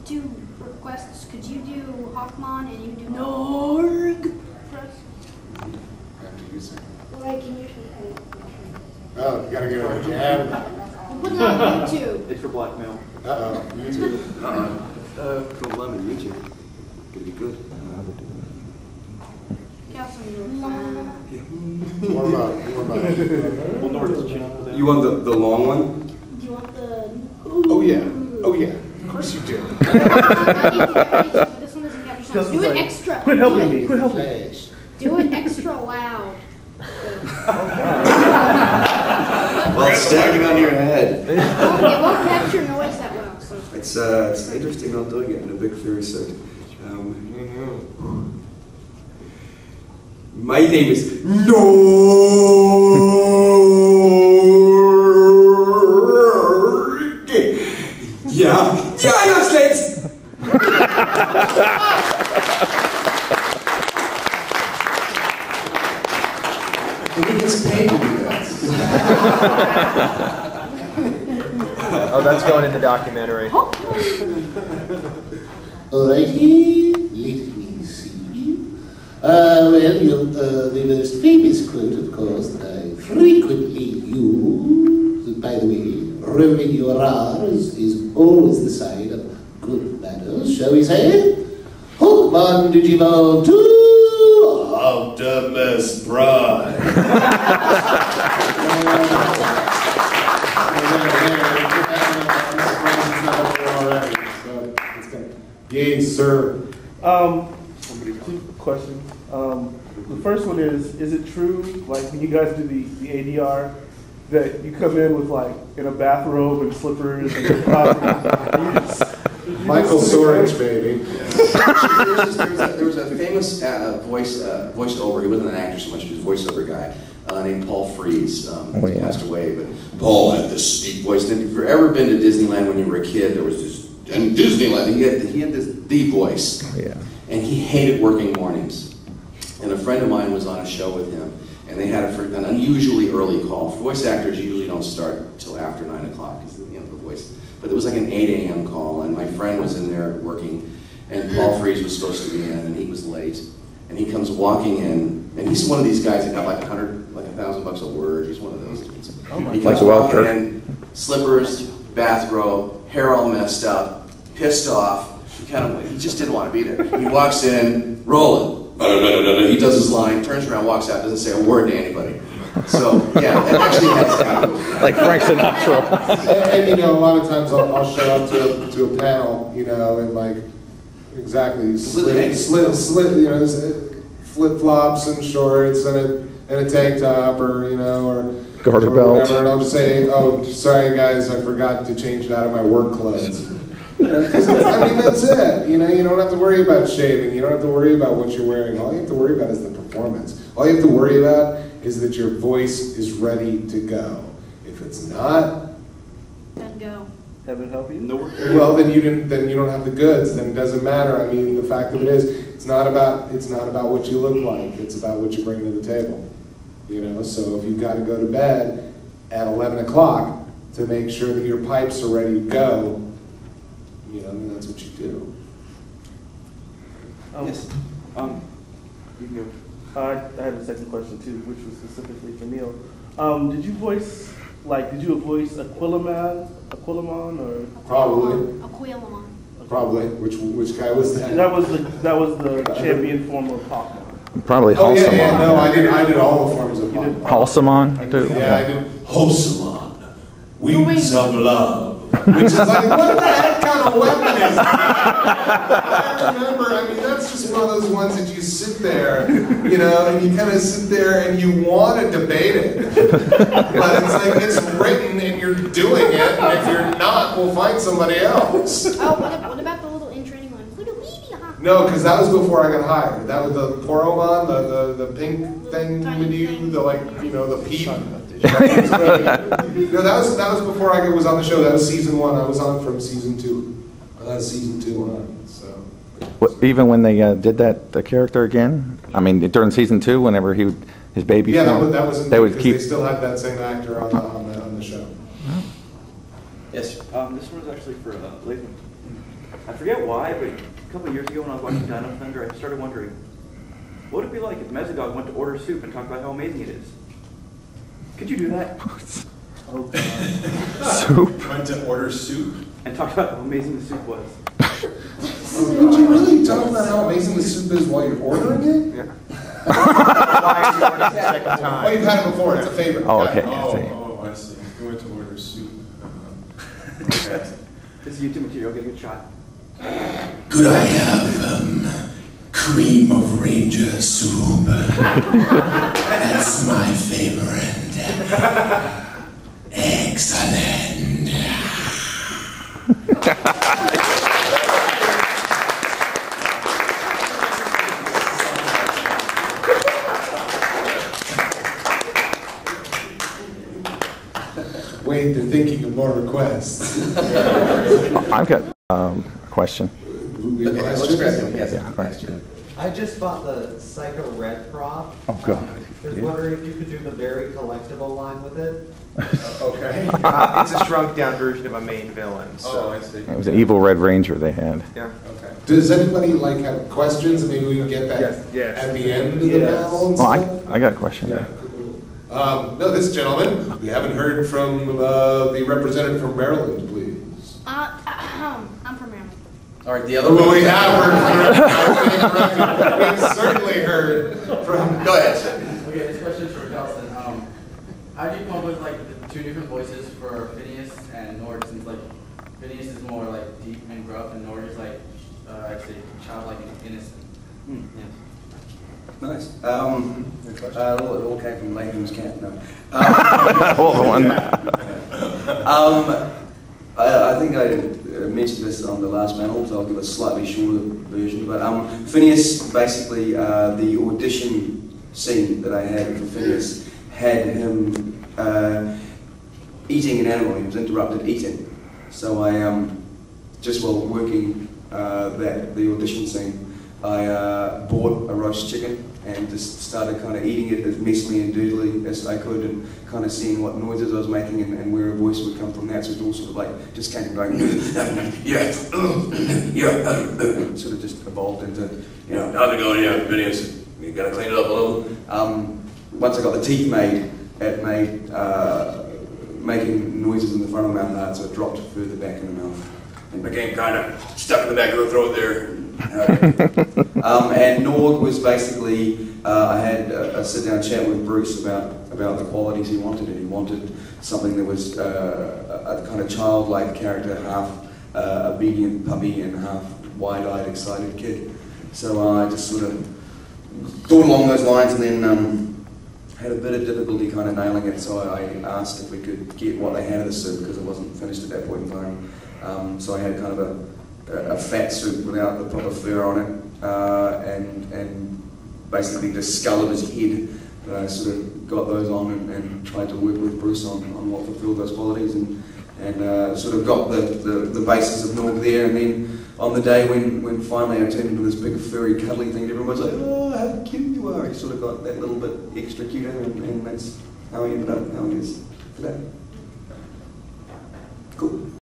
2 requests. Could you do Hawkmon and you do Norg for us? After you say. Like, can you? Oh, you gotta get a jab. Put it on YouTube. It's for blackmail. Uh-oh, YouTube. Don't let me YouTube. Could be good. Kelson, Warm up. Well, Norton's cheating for them. You want the long one? do you want the? Oh yeah. Oh yeah. Of course you do. This one doesn't capture sound. Do it extra. Quit helping me. Quit helping me. Flash. Do it extra loud. Well, it's standing on your head. It won't capture noise that well. So. It's interesting not doing it in a big fairy set. My name is Norg. Yeah, Dinoslates. He gets paid to do that. Oh, that's going in the documentary. Alrighty, let me see. Well, the most famous quote, of course, that I frequently use, by the way, rolling your R's is always the sign of good manners, shall we say? Hawkmon Digivolve to Optimus Prime. Yes, sir. 2 questions. The first one is it true, like when you guys do the ADR, that you come in with like in a bathrobe and slippers and Michael Sorich, baby. There was a famous voiceover. He wasn't an actor so much; he was a voiceover guy named Paul Frees. He passed away, but Paul had this deep voice. And if you've ever been to Disneyland when you were a kid, there was this. In Disneyland, he had this deep voice, and he hated working mornings. And a friend of mine was on a show with him, and they had an unusually early call. Voice actors usually don't start till after 9 o'clock, because the voice. But it was like an 8 a.m. call, and my friend was in there working, and Paul Frees was supposed to be in, and he was late. And he comes walking in, and he's one of these guys that got like $1,000 a word. He's one of those kids. He comes walking in, slippers, bathrobe, hair all messed up, pissed off. He just didn't want to be there. He walks in, rolling. He does his line, turns around, walks out, doesn't say a word to anybody. So, yeah, it actually has like Frank Sinatra. And a lot of times I'll show up to a panel, and like, exactly, flip-flops and shorts and a tank top or garter belt. Whatever, and I'll just say, oh, sorry guys, I forgot to change it out of my work clothes. That's it. You don't have to worry about shaving. You don't have to worry about what you're wearing. All you have to worry about is the performance. All you have to worry about is that your voice is ready to go. If it's not, then go. Heaven help you. Well, then you don't have the goods. Then it doesn't matter. I mean, the fact of it is, it's not about what you look like. It's about what you bring to the table. So if you've got to go to bed at 11 o'clock to make sure that your pipes are ready to go, then that's what you do. Yes. You can go. I have a second question too, which was specifically for Neil. Did you voice Aquilamon or? Probably. Aquilamon. Probably. Which guy was that? That was the champion form of Hawkmon. Probably Oh Halsamon. yeah. No, I did all the forms of Hawkmon. Halsamon too. Yeah, I did. Halsamon, wings of love. Which is like, what the heck kind of weapon is that? I remember, that's just one of those ones that you sit there, and you kind of sit there and you want to debate it. But it's like, it's written and you're doing it, and if you're not, we'll find somebody else. Oh, what about the little in-training one? No, because that was before I got hired. That was the Poromon, the pink thing with you, the peep. No, that was before I was on the show. That was season 1. I was on from season 2. That was season 2 on. So. Even when they did the character again, during season 2, whenever his baby. Yeah, that was. They would keep. They still had that same actor on the show. Yes. This one is actually for Latham. I forget why, but a couple of years ago when I was watching Dino Thunder, I started wondering, what would it be like if Mesogog went to order soup and talked about how amazing it is? Could you do that? Oh, God. Soup? Went to order soup? And talked about how amazing the soup was. Would you really talk about how amazing the soup is while you're ordering it? Yeah. Why you ordered the second time? Oh, you've had it before. It's a favorite. Oh, okay. Oh, I see. You went to order soup. Okay. This is YouTube material. Get a good shot. Could I have cream of ranger soup? That's my favorite. Excellent. Wait, they're thinking of more requests. I've got a question. Okay, let's grab him. Yes, Yeah, question. I just bought the Psycho Red prop. Oh, God. I was wondering if you could do the very collectible line with it. Okay. It's a shrunk down version of a main villain. So. Oh, I see. It was an evil Red Ranger they had. Yeah. Okay. Does anybody have questions? Maybe we can get that Yes. at the end of the battle and Well, stuff? I got a question. Yeah. No, this gentleman. We haven't heard from the representative from Maryland, please. I'm from Maryland. All right, the other Well, one. we have heard from We've certainly heard from. Go ahead. Okay, this question is for Kelson. How do you come up with like the two different voices for Phineas and Nord? Since like Phineas is more like deep and gruff, and Nord is like actually childlike and innocent. Yeah. Nice. It all came from Latham's cat. No. Oh, the one. I think I mentioned this on the last panel, so I'll give a slightly shorter version. But Phineas, basically, the audition scene that I had for Phineas had him eating an animal. He was interrupted eating. So I, just while working the audition scene, I bought a roast chicken and just started kind of eating it as messily and dirtily as I could, and kind of seeing what noises I was making and where a voice would come from that. So it all sort of like just came going, yeah, sort of just evolved into, you know, how's it going, yeah, Phineas? You got to clean it up a little. Once I got the teeth made, it made making noises in the front of my mouth hard, so it dropped further back in the mouth and became kind of stuck in the back of the throat there. And Nord was basically, I had a sit-down chat with Bruce about the qualities he wanted, and he wanted something that was a kind of childlike character, half obedient puppy and half wide-eyed, excited kid. So I just sort of thought along those lines, and then had a bit of difficulty kind of nailing it, so I asked if we could get what they had of the soup, because it wasn't finished at that point in time. So I had kind of a fat soup without the proper fur on it, and basically the skull of his head. I sort of got those on and tried to work with Bruce on what fulfilled those qualities, and sort of got the basis of Norg there. And then on the day when finally I turned into this big furry cuddly thing, everyone was like, oh, how cute you are. He sort of got that little bit extra cuter, and that's how he ended up how he is today. Cool.